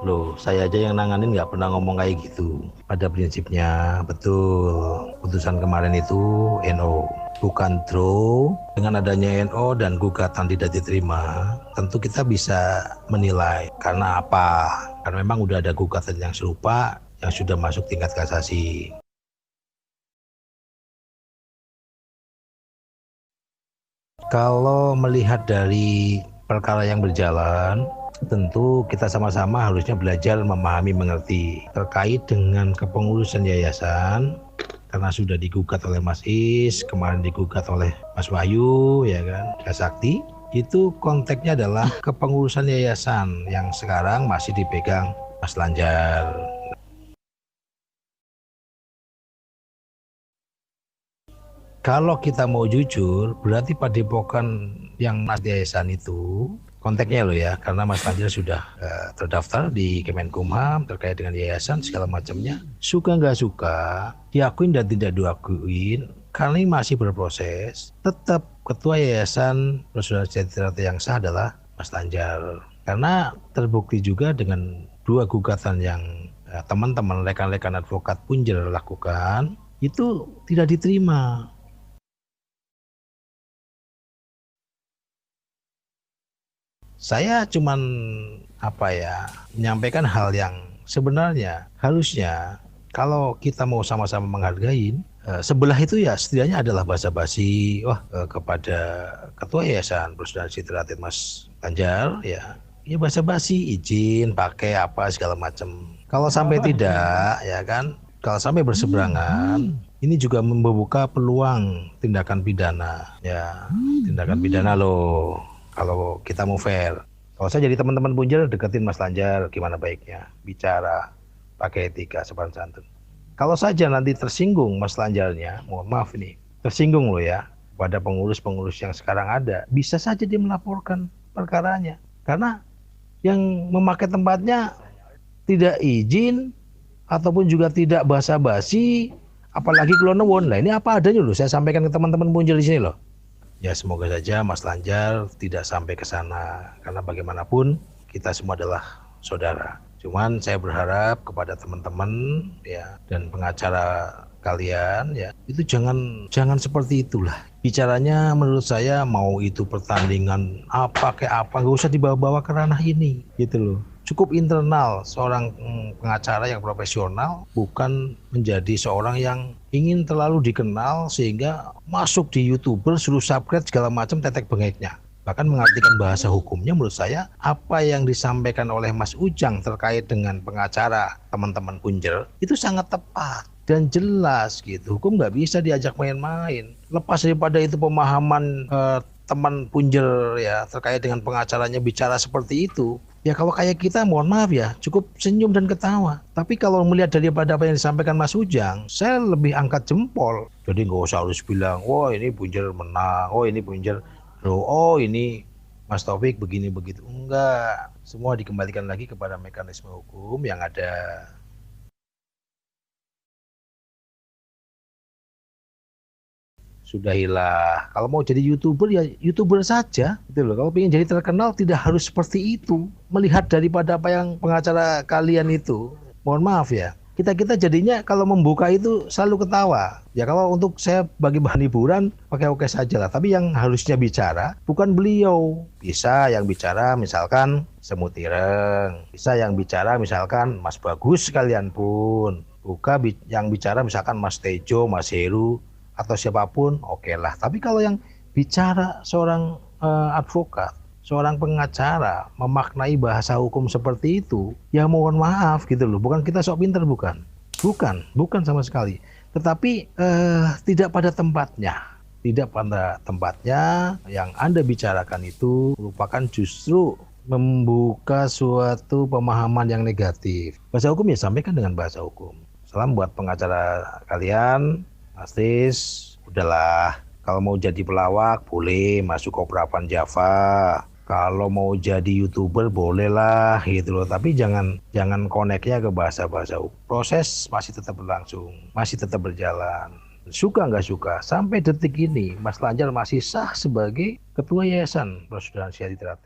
Loh, saya aja yang nanganin nggak pernah ngomong kayak gitu. Pada prinsipnya, betul. Putusan kemarin itu NO, bukan draw. Dengan adanya NO dan gugatan tidak diterima, tentu kita bisa menilai. Karena apa? Karena memang udah ada gugatan yang serupa yang sudah masuk tingkat kasasi. Kalau melihat dari perkara yang berjalan, tentu kita sama-sama harusnya belajar memahami mengerti terkait dengan kepengurusan yayasan karena sudah digugat oleh Mas Is, kemarin digugat oleh Mas Wahyu, ya kan, Sakti. Itu konteksnya adalah kepengurusan yayasan yang sekarang masih dipegang Mas Lanjar. Kalau kita mau jujur, berarti padepokan yang Mas Yayasan itu, konteksnya loh ya, karena Mas Lanjar sudah terdaftar di Kemenkumham terkait dengan yayasan segala macamnya. Suka nggak suka, diakuin dan tidak diakuin, karena ini masih berproses, tetap ketua yayasan Persaudaraan Sejahtera yang sah adalah Mas Lanjar. Karena terbukti juga dengan dua gugatan yang teman-teman rekan-rekan advokat Punjer lakukan, itu tidak diterima. Saya cuman menyampaikan hal yang sebenarnya harusnya kalau kita mau sama-sama menghargai sebelah itu ya setidaknya adalah basa-basi kepada ketua yayasan Persaudaraan Sejahtera Mas Ganjar ya basa-basi izin pakai apa segala macam. Kalau sampai tidak ya kan, kalau sampai berseberangan ini juga membuka peluang tindakan pidana tindakan pidana loh. Kalau kita mau fair, kalau saya jadi teman-teman Punjer deketin Mas Lanjar, gimana baiknya bicara pakai etika sopan santun. Kalau saja nanti tersinggung Mas Lanjarnya, mohon maaf nih, tersinggung loh ya pada pengurus-pengurus yang sekarang ada, bisa saja dia melaporkan perkaranya. Karena yang memakai tempatnya tidak izin ataupun juga tidak basa-basi, apalagi kelonewon. Lah ini apa adanya loh, saya sampaikan ke teman-teman Punjer di sini loh. Ya semoga saja Mas Lanjar tidak sampai ke sana karena bagaimanapun kita semua adalah saudara. Cuman saya berharap kepada teman-teman ya dan pengacara kalian ya itu jangan seperti itulah. Bicaranya menurut saya mau itu pertandingan apa kayak apa nggak usah dibawa-bawa ke ranah ini gitu loh. Cukup internal seorang pengacara yang profesional, bukan menjadi seorang yang ingin terlalu dikenal sehingga masuk di YouTuber suruh subscribe segala macam tetek bengeknya. Bahkan mengartikan bahasa hukumnya menurut saya apa yang disampaikan oleh Mas Ujang terkait dengan pengacara teman-teman Punjer itu sangat tepat dan jelas gitu. Hukum nggak bisa diajak main-main. Lepas daripada itu pemahaman teman Punjer ya terkait dengan pengacaranya bicara seperti itu. Ya kalau kayak kita mohon maaf ya cukup senyum dan ketawa. Tapi kalau melihat daripada apa yang disampaikan Mas Ujang, saya lebih angkat jempol. Jadi nggak usah harus bilang, wah ini Punjer menang, oh ini Punjer, oh ini Mas Taufik begini begitu. Enggak, semua dikembalikan lagi kepada mekanisme hukum yang ada. Sudahilah, kalau mau jadi YouTuber ya YouTuber saja gitu loh. Kalau ingin jadi terkenal tidak harus seperti itu. Melihat daripada apa yang pengacara kalian itu, mohon maaf ya, kita jadinya kalau membuka itu selalu ketawa ya. Kalau untuk saya bagi bahan hiburan oke saja lah, tapi yang harusnya bicara bukan beliau. Bisa yang bicara misalkan Semut Ireng, bisa yang bicara misalkan Mas Bagus sekalian pun, yang bicara misalkan Mas Tejo, Mas Heru atau siapapun, oke lah. Tapi kalau yang bicara seorang advokat, seorang pengacara memaknai bahasa hukum seperti itu, ya mohon maaf gitu loh. Bukan kita sok pinter, bukan sama sekali. Tetapi tidak pada tempatnya. Tidak pada tempatnya. Yang Anda bicarakan itu merupakan justru membuka suatu pemahaman yang negatif. Bahasa hukum ya sampaikan dengan bahasa hukum. Salam buat pengacara kalian. Mas Tis, udahlah. Kalau mau jadi pelawak boleh masuk Kopravan Java. Kalau mau jadi YouTuber bolehlah gitu loh. Tapi jangan koneknya ke bahasa-bahasa. Proses masih tetap berlangsung, masih tetap berjalan. Suka nggak suka, sampai detik ini Mas Lanjar masih sah sebagai Ketua Yayasan Persaudaraan Sejahtera.